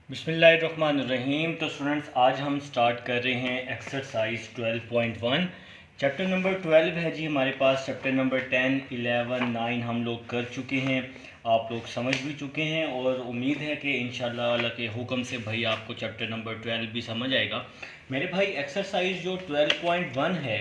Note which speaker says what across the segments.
Speaker 1: बिस्मिल्लाहिर्रहमानिर्रहीम। तो स्टूडेंट्स, आज हम स्टार्ट कर रहे हैं एक्सरसाइज 12.1। चैप्टर नंबर 12 है जी हमारे पास। चैप्टर नंबर 10, 11, 9 हम लोग कर चुके हैं, आप लोग समझ भी चुके हैं और उम्मीद है कि इंशाअल्लाह अल्लाह के हुक्म से भाई आपको चैप्टर नंबर 12 भी समझ आएगा। मेरे भाई एक्सरसाइज जो 12.1 है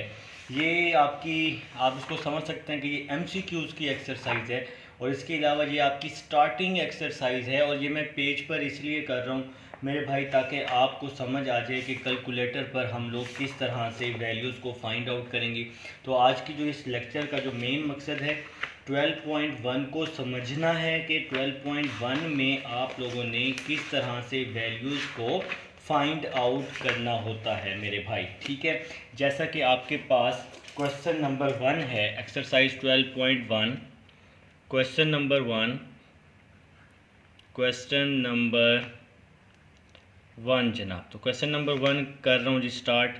Speaker 1: ये आपकी, आप इसको समझ सकते हैं कि ये MCQs की एक्सरसाइज है और इसके अलावा ये आपकी स्टार्टिंग एक्सरसाइज है। और ये मैं पेज पर इसलिए कर रहा हूँ मेरे भाई ताकि आपको समझ आ जाए कि कैलकुलेटर पर हम लोग किस तरह से वैल्यूज़ को फाइंड आउट करेंगे। तो आज की जो इस लेक्चर का जो मेन मकसद है 12.1 को समझना है कि 12.1 में आप लोगों ने किस तरह से वैल्यूज़ को फाइंड आउट करना होता है मेरे भाई। ठीक है, जैसा कि आपके पास क्वेश्चन नंबर 1 है एक्सरसाइज 12.1। क्वेश्चन नंबर 1 जनाब। तो क्वेश्चन नंबर 1 कर रहा हूँ जी स्टार्ट।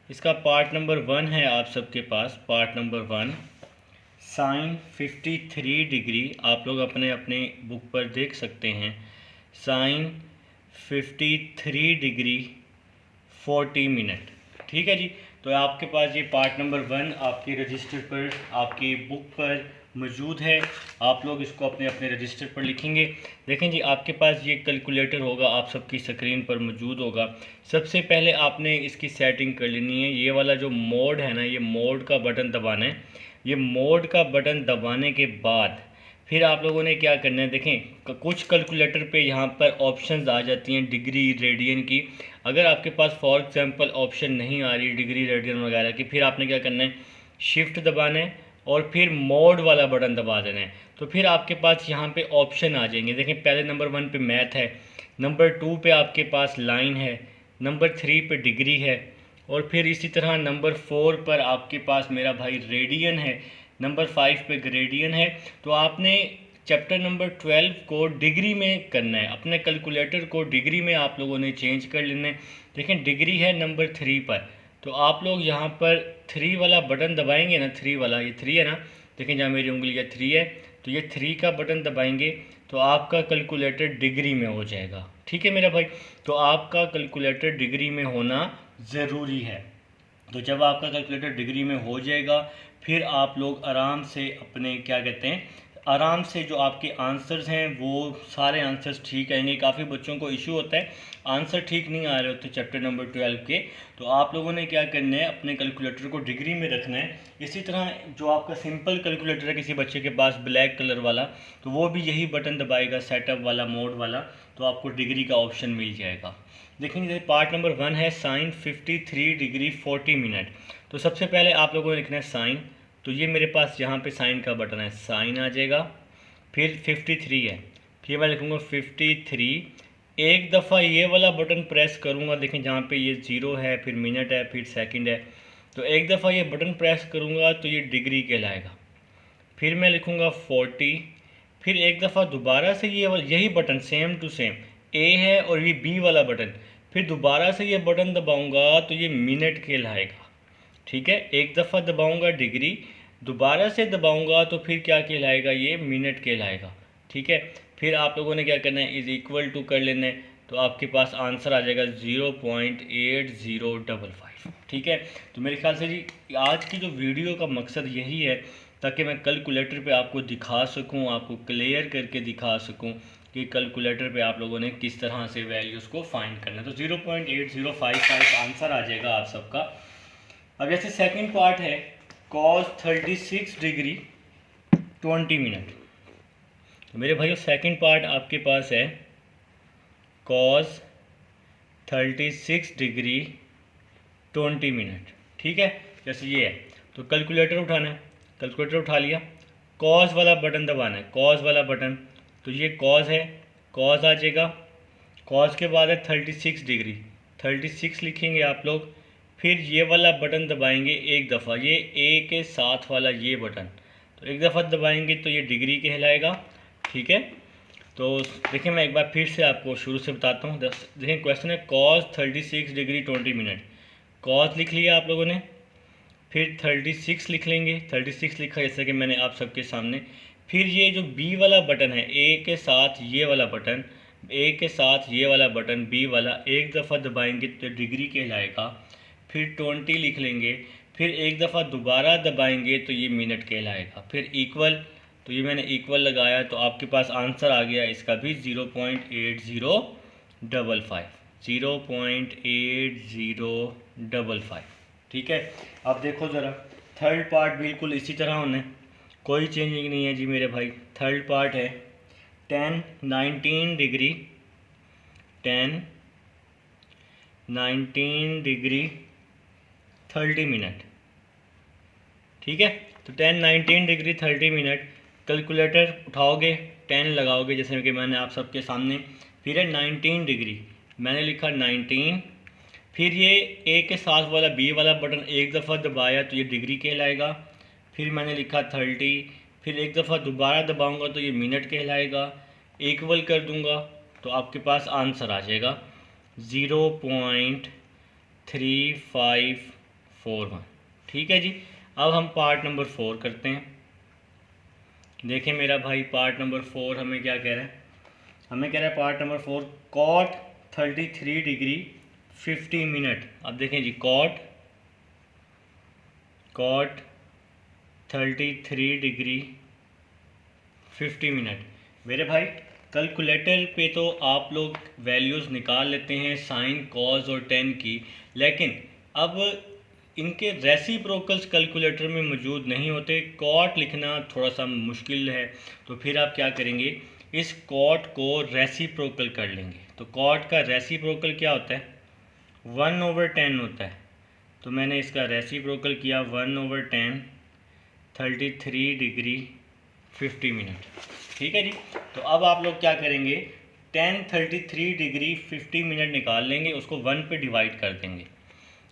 Speaker 1: इसका पार्ट नंबर 1 है आप सबके पास। पार्ट नंबर 1 साइन 53 डिग्री, आप लोग अपने अपने बुक पर देख सकते हैं। Sine 53 degree 40 minute. ठीक है जी, तो आपके पास ये पार्ट नंबर 1 आपके रजिस्टर पर, आपकी बुक पर मौजूद है। आप लोग इसको अपने अपने रजिस्टर पर लिखेंगे। देखें जी, आपके पास ये कैलकुलेटर होगा, आप सबकी स्क्रीन पर मौजूद होगा। सबसे पहले आपने इसकी सेटिंग कर लेनी है। ये वाला जो मोड है ना, ये मोड का बटन दबाना है। ये मोड का बटन दबाने के बाद फिर आप लोगों ने क्या करना है, देखें कुछ कैलकुलेटर पे यहाँ पर ऑप्शंस आ जाती हैं डिग्री रेडियन की। अगर आपके पास फॉर एग्जांपल ऑप्शन नहीं आ रही डिग्री रेडियन वगैरह की, फिर आपने क्या करना है, शिफ्ट दबाना है और फिर मोड वाला बटन दबा देना है। तो फिर आपके पास यहाँ पे ऑप्शन आ जाएंगे। देखें, पहले नंबर 1 पे मैथ है, नंबर 2 पे आपके पास लाइन है, नंबर 3 पे डिग्री है और फिर इसी तरह नंबर 4 पर आपके पास मेरा भाई रेडियन है, नंबर 5 पे ग्रेडियन है। तो आपने चैप्टर नंबर 12 को डिग्री में करना है, अपने कैलकुलेटर को डिग्री में आप लोगों ने चेंज कर लेना है। देखें डिग्री है नंबर 3 पर, तो आप लोग यहाँ पर 3 वाला बटन दबाएंगे ना, 3 वाला, ये 3 है ना, देखें जहाँ मेरी उंगली है 3 है, तो ये 3 का बटन दबाएंगे तो आपका कैलकुलेटर डिग्री में हो जाएगा। ठीक है मेरा भाई, तो आपका कैलकुलेटर डिग्री में होना ज़रूरी है। तो जब आपका कैलकुलेटर डिग्री में हो जाएगा फिर आप लोग आराम से अपने क्या कहते हैं, आराम से जो आपके आंसर्स हैं वो सारे आंसर्स ठीक आएंगे। काफ़ी बच्चों को इशू होता है, आंसर ठीक नहीं आ रहे होते चैप्टर नंबर 12 के। तो आप लोगों ने क्या करना है, अपने कैलकुलेटर को डिग्री में रखना है। इसी तरह जो आपका सिंपल कैलकुलेटर है किसी बच्चे के पास ब्लैक कलर वाला, तो वो भी यही बटन दबाएगा सेटअप वाला, मोड वाला, तो आपको डिग्री का ऑप्शन मिल जाएगा। देखेंगे पार्ट नंबर 1 है साइन 53 डिग्री 40 मिनट। तो सबसे पहले आप लोगों ने लिखना है साइन, तो ये मेरे पास यहाँ पे साइन का बटन है, साइन आ जाएगा। फिर 53 है, फिर मैं लिखूँगा 53। एक दफ़ा ये वाला बटन प्रेस करूँगा, देखें जहाँ पे ये 0 है, फिर मिनट है, फिर सेकंड है, तो एक दफ़ा ये बटन प्रेस करूँगा तो ये डिग्री कहलाएगा। फिर मैं लिखूँगा 40, फिर एक दफ़ा दोबारा से ये यही बटन सेम टू सेम ए है और ये बी वाला बटन, फिर दोबारा से ये बटन दबाऊँगा तो ये मिनट कहलाएगा। ठीक है, एक दफ़ा दबाऊँगा डिग्री, दोबारा से दबाऊँगा तो फिर क्या कहलाएगा, ये मिनट कहलाएगा। ठीक है, फिर आप लोगों ने क्या करना है, इज़ इक्वल टू कर लेना है, तो आपके पास आंसर आ जाएगा 0.8055। ठीक है, तो मेरे ख्याल से जी आज की जो वीडियो का मकसद यही है ताकि मैं कैलकुलेटर पे आपको दिखा सकूं, आपको क्लियर करके दिखा सकूं कि कैलकुलेटर पे आप लोगों ने किस तरह से वैल्यूज़ को फाइंड करना है। तो 0.8055 आंसर आ जाएगा आप सबका। अब जैसे सेकंड पार्ट है cos 36 डिग्री 20 मिनट। तो मेरे भाइयों सेकंड पार्ट आपके पास है cos 36 डिग्री 20 मिनट। ठीक है, जैसे ये है तो कैलकुलेटर उठाना है, कैलकुलेटर उठा लिया, कॉस वाला बटन दबाना है, कॉस वाला बटन, तो ये कॉस है, कॉस आ जाएगा। कॉस के बाद है 36 डिग्री, 36 लिखेंगे आप लोग, फिर ये वाला बटन दबाएंगे एक दफ़ा, ये ए के साथ वाला ये बटन, तो एक दफ़ा दबाएंगे तो ये डिग्री कहलाएगा। ठीक है, तो देखिए मैं एक बार फिर से आपको शुरू से बताता हूँ। देखिए क्वेश्चन है कॉस 36 डिग्री 20 मिनट, कॉस लिख लिया आप लोगों ने, फिर 36 लिख लेंगे, 36 लिखा जैसे कि मैंने आप सबके सामने। फिर ये जो बी वाला बटन है ए के साथ ये वाला बटन, ए के साथ ये वाला बटन बी वाला एक दफ़ा दबाएंगे तो डिग्री कहलाएगा, फिर 20 लिख लेंगे, फिर एक दफ़ा दोबारा दबाएंगे तो ये मिनट कहलाएगा, फिर इक्वल, तो ये मैंने इक्वल लगाया तो आपके पास आंसर आ गया इसका भी 0.8055, 0.8055। ठीक है, अब देखो ज़रा थर्ड पार्ट बिल्कुल इसी तरह होना है, कोई चेंजिंग नहीं है जी मेरे भाई। थर्ड पार्ट है 19 डिग्री 30 मिनट। ठीक है, तो 19 डिग्री 30 मिनट, कैलकुलेटर उठाओगे 10 लगाओगे जैसे कि मैंने आप सबके सामने, फिर है 19 डिग्री, मैंने लिखा 19, फिर ये ए के साथ वाला बी वाला बटन एक दफ़ा दबाया तो ये डिग्री कहलाएगा, फिर मैंने लिखा 30, फिर एक दफ़ा दोबारा दबाऊंगा तो ये मिनट कहलाएगा, इक्वल कर दूंगा तो आपके पास आंसर आ जाएगा 0.3541। ठीक है जी, अब हम पार्ट नंबर 4 करते हैं। देखें मेरा भाई, पार्ट नंबर 4 हमें क्या कह रहा है, हमें कह रहा है part number 4 cot 33 degree 50 minute. अब देखें जी, कॉट 33 डिग्री 50 मिनट। मेरे भाई कैलकुलेटर पे तो आप लोग वैल्यूज़ निकाल लेते हैं साइन कॉस और टेन की, लेकिन अब इनके रेसिप्रोकल्स कैलकुलेटर में मौजूद नहीं होते। कॉट लिखना थोड़ा सा मुश्किल है, तो फिर आप क्या करेंगे, इस कॉट को रेसिप्रोकल कर लेंगे। तो कॉट का रेसिप्रोकल क्या होता है, 1/10 होता है। तो मैंने इसका रेसिप्रोकल किया 1/10 33 डिग्री 50 मिनट। ठीक है जी, तो अब आप लोग क्या करेंगे, 10 33 डिग्री 50 मिनट निकाल लेंगे, उसको 1 पे डिवाइड कर देंगे।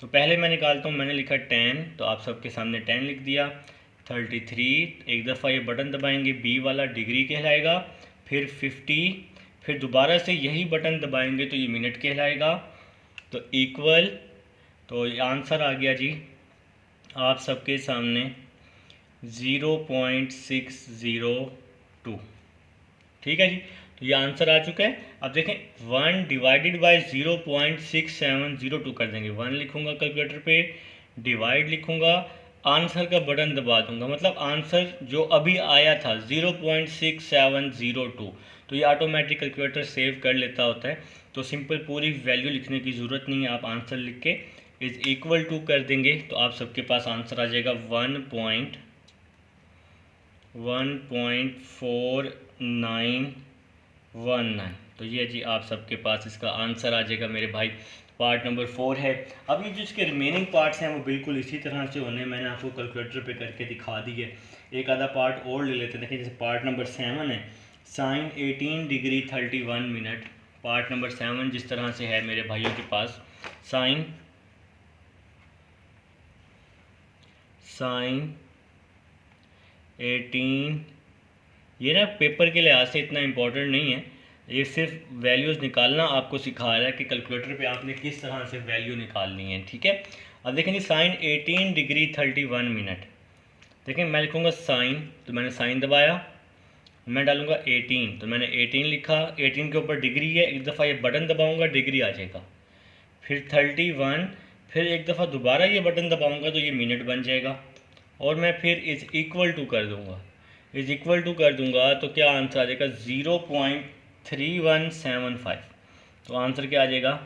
Speaker 1: तो पहले मैं निकालता हूँ, मैंने लिखा 10, तो आप सबके सामने 10 लिख दिया, 33, एक दफ़ा ये बटन दबाएंगे बी वाला डिग्री कहलाएगा, फिर 50, फिर दोबारा से यही बटन दबाएंगे तो ये मिनट कहलाएगा, तो इक्वल, तो ये आंसर आ गया जी आप सबके सामने 0.602। ठीक है जी, तो ये आंसर आ चुका है। अब देखें 1 डिवाइडेड बाय 0.6702 कर देंगे, 1 लिखूंगा कैलकुलेटर पे, डिवाइड लिखूंगा, आंसर का बटन दबा दूंगा, मतलब आंसर जो अभी आया था 0.6702, तो ये ऑटोमेटिक कैलकुलेटर सेव कर लेता होता है। तो सिंपल पूरी वैल्यू लिखने की ज़रूरत नहीं है, आप आंसर लिख के इज इक्वल टू कर देंगे तो आप सबके पास आंसर आ जाएगा 1.4919। तो ये जी आप सबके पास इसका आंसर आ जाएगा मेरे भाई। पार्ट नंबर 4 है। अब ये जो इसके रिमेनिंग पार्ट्स हैं वो बिल्कुल इसी तरह से होने, मैंने आपको कैलकुलेटर पे करके दिखा दी है। एक आधा पार्ट और ले लेते हैं। देखिए जैसे पार्ट नंबर 7 है, sine 18 degree 31 minute. Part number 7 जिस तरह से है मेरे भाइयों के पास, साइन 18, ये ना पेपर के लिहाज से इतना इम्पोर्टेंट नहीं है, ये सिर्फ वैल्यूज़ निकालना आपको सिखा रहा है कि कैलकुलेटर पे आपने किस तरह से वैल्यू निकालनी है। ठीक है, अब देखें जी साइन 18 डिग्री 31 मिनट। देखें मैं लिखूँगा साइन, तो मैंने साइन दबाया, मैं डालूँगा 18, तो मैंने 18 लिखा, 18 के ऊपर डिग्री है, एक दफ़ा ये बटन दबाऊँगा डिग्री आ जाएगा, फिर 31, फिर एक दफ़ा दोबारा ये बटन दबाऊँगा तो ये मिनट बन जाएगा, और मैं फिर इज इक्वल टू कर दूँगा, इज इक्वल टू कर दूँगा तो क्या आंसर आ जाएगा 0.3175। तो आंसर क्या आ जाएगा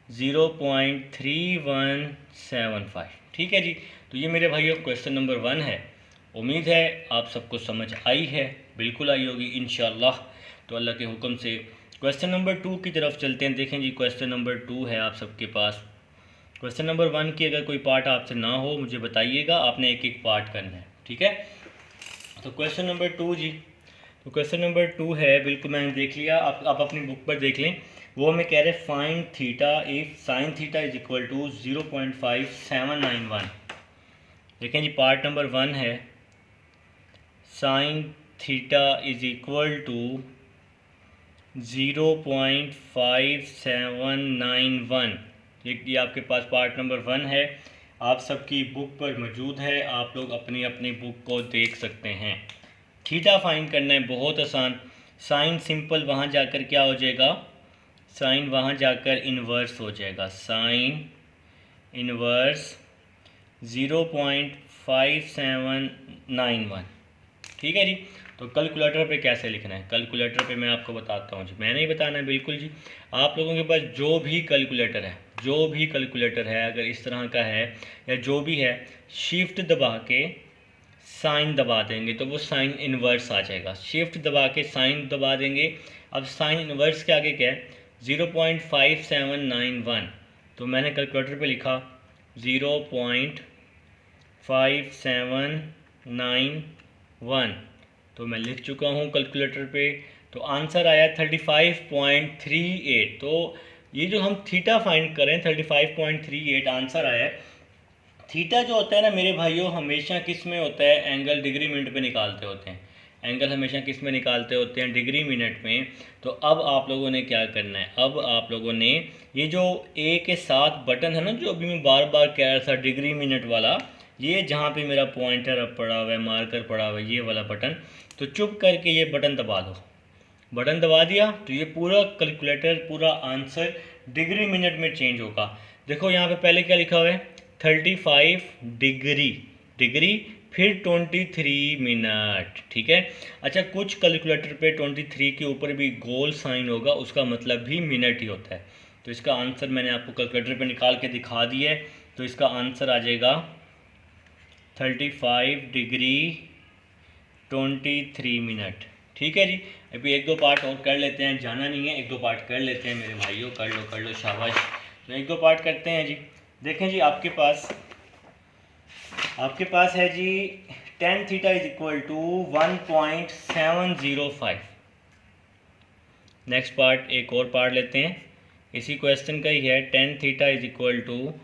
Speaker 1: 0.3175। ठीक है जी, तो ये मेरे भाइयों क्वेश्चन नंबर 1 है। उम्मीद है आप सबको समझ आई है, बिल्कुल आई होगी इंशाल्लाह। तो अल्लाह के हुक्म से क्वेश्चन नंबर 2 की तरफ चलते हैं। देखें जी क्वेश्चन नंबर 2 है आप सबके पास। क्वेश्चन नंबर 1 की अगर कोई पार्ट आपसे ना हो मुझे बताइएगा, आपने एक एक पार्ट करना है। ठीक है, तो क्वेश्चन नंबर 2 जी, तो क्वेश्चन नंबर 2 है, बिल्कुल मैंने देख लिया, आप अपनी बुक पर देख लें। वो हमें कह रहे हैं find theta if sine theta is equal to 0.5791। देखें जी पार्ट नंबर 1 है, sine theta is equal to 0.5791। ये आपके पास पार्ट नंबर 1 है, आप सबकी बुक पर मौजूद है, आप लोग अपनी अपनी बुक को देख सकते हैं। थीटा फाइंड करना है बहुत आसान, साइन सिंपल वहाँ जाकर क्या हो जाएगा, साइन वहाँ जाकर इन्वर्स हो जाएगा, साइन इन्वर्स 0.5791। ठीक है जी। तो कैलकुलेटर पे कैसे लिखना है, कैलकुलेटर पे मैं आपको बताता हूँ जी, मैंने ही बताना है बिल्कुल जी। आप लोगों के पास जो भी कैलकुलेटर है, जो भी कैलकुलेटर है अगर इस तरह का है या जो भी है, शिफ्ट दबा के साइन दबा देंगे तो वो साइन इन्वर्स आ जाएगा। शिफ्ट दबा के साइन दबा देंगे। अब साइन इन्वर्स के आगे क्या है, 0.5791। तो मैंने कैलकुलेटर पे लिखा 0.5791, तो मैं लिख चुका हूँ कैलकुलेटर पे। तो आंसर आया 35.38। तो ये जो हम थीटा फाइंड करें 35.38 आंसर आया है। थीटा जो होता है ना मेरे भाइयों, हमेशा किस में होता है, एंगल डिग्री मिनट पे निकालते होते हैं। एंगल हमेशा किस में निकालते होते हैं, डिग्री मिनट में। तो अब आप लोगों ने क्या करना है, अब आप लोगों ने ये जो ए के साथ बटन है ना, जो अभी मैं बार बार कह रहा था डिग्री मिनट वाला, ये जहाँ पे मेरा पॉइंटर अब पड़ा हुआ है, मार्कर पड़ा हुआ है, ये वाला बटन, तो चुप करके ये बटन दबा दो। बटन दबा दिया तो ये पूरा कैलकुलेटर, पूरा आंसर डिग्री मिनट में चेंज होगा। देखो यहाँ पे पहले क्या लिखा हुआ है, 35 डिग्री, डिग्री फिर 23 मिनट। ठीक है। अच्छा, कुछ कैलकुलेटर पे 23 के ऊपर भी गोल साइन होगा, उसका मतलब भी मिनट ही होता है। तो इसका आंसर मैंने आपको कैलकुलेटर पे निकाल के दिखा दिया है। तो इसका आंसर आ जाएगा 35 डिग्री 23 मिनट। ठीक है जी। अभी एक दो पार्ट और कर लेते हैं, जाना नहीं है, एक दो पार्ट कर लेते हैं मेरे भाइयों, कर लो शाबाश। तो एक दो पार्ट करते हैं जी। देखें जी, आपके पास है जी tan theta is equal to 1.705। Next part, एक और पार्ट लेते हैं, इसी क्वेश्चन का ही है। tan theta is equal to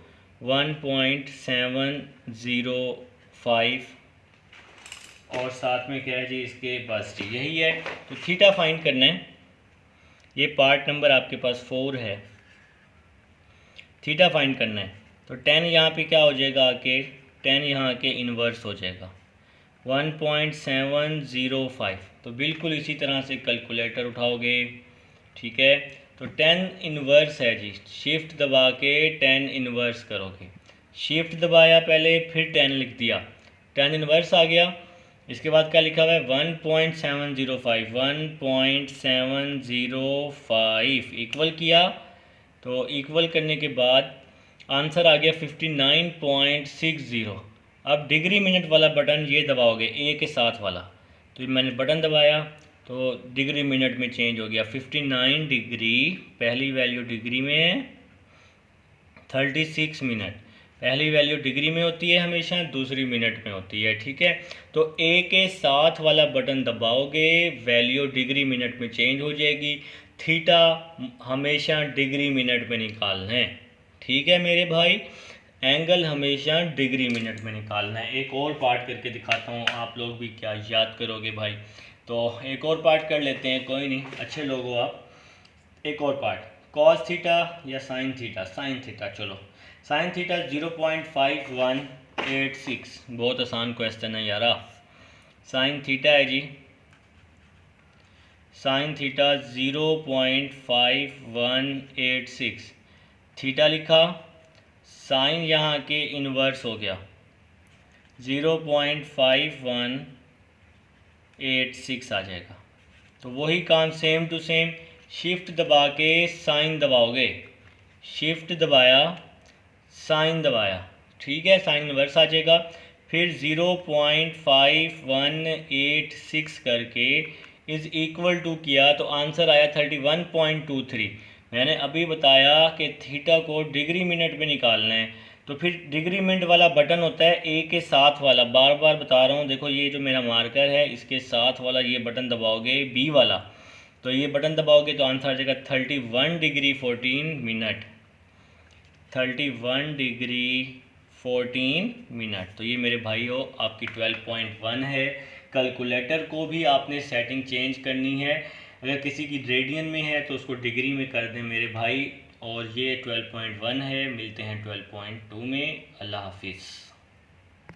Speaker 1: 1.705 और साथ में क्या है जी इसके, बस जी यही है। तो थीटा फाइंड करना है, ये पार्ट नंबर आपके पास 4 है। थीटा फाइंड करना है तो tan यहाँ पे क्या हो जाएगा आके, tan यहाँ आके इन्वर्स हो जाएगा 1.705। तो बिल्कुल इसी तरह से कैलकुलेटर उठाओगे। ठीक है। तो tan इन्वर्स है जी, शिफ्ट दबा के tan इन्वर्स करोगे। शिफ्ट दबाया पहले, फिर tan लिख दिया, tan इन्वर्स आ गया। इसके बाद क्या लिखा हुआ है 1.705, 1.705 इक्वल किया। तो इक्वल करने के बाद आंसर आ गया 59.60। अब डिग्री मिनट वाला बटन ये दबाओगे, ए के साथ वाला। तो मैंने बटन दबाया तो डिग्री मिनट में चेंज हो गया, 59 डिग्री, पहली वैल्यू डिग्री में है, 36 मिनट। पहली वैल्यू डिग्री में होती है हमेशा, दूसरी मिनट में होती है। ठीक है। तो ए के साथ वाला बटन दबाओगे, वैल्यू डिग्री मिनट में चेंज हो जाएगी। थीटा हमेशा डिग्री मिनट में निकालना है। ठीक है मेरे भाई, एंगल हमेशा डिग्री मिनट में निकालना है। एक और पार्ट करके दिखाता हूँ, आप लोग भी क्या याद करोगे भाई। तो एक और पार्ट कर लेते हैं, कोई नहीं, अच्छे लोग हो आप। एक और पार्ट, कॉस थीटा या साइन थीटा, साइन थीटा। चलो, साइन थीटा 0.5186, बहुत आसान क्वेश्चन है यारा। साइन थीटा है जी, साइन थीटा 0.5186, थीटा लिखा, साइन यहाँ के इन्वर्स हो गया 0.5186 आ जाएगा। तो वही काम सेम टू सेम, शिफ्ट दबा के साइन दबाओगे, शिफ्ट दबाया, साइन दबाया। ठीक है, साइन इन्वर्स आ जाएगा। फिर 0.5186 करके इज़ इक्वल टू किया तो आंसर आया 31.23। मैंने अभी बताया कि थीटा को डिग्री मिनट में निकालना है। तो फिर डिग्री मिनट वाला बटन होता है ए के साथ वाला, बार बार बता रहा हूँ। देखो ये जो मेरा मार्कर है, इसके साथ वाला ये बटन दबाओगे, बी वाला, तो ये बटन दबाओगे तो आंसर आ जाएगा 31 डिग्री 14 मिनट, 31 डिग्री 14 मिनट। तो ये मेरे भाई हो आपकी 12.1 है। कैलकुलेटर को भी आपने सेटिंग चेंज करनी है, अगर किसी की रेडियन में है तो उसको डिग्री में कर दें मेरे भाई। और ये 12.1 है, मिलते हैं 12.2 में। अल्लाह हाफिज़।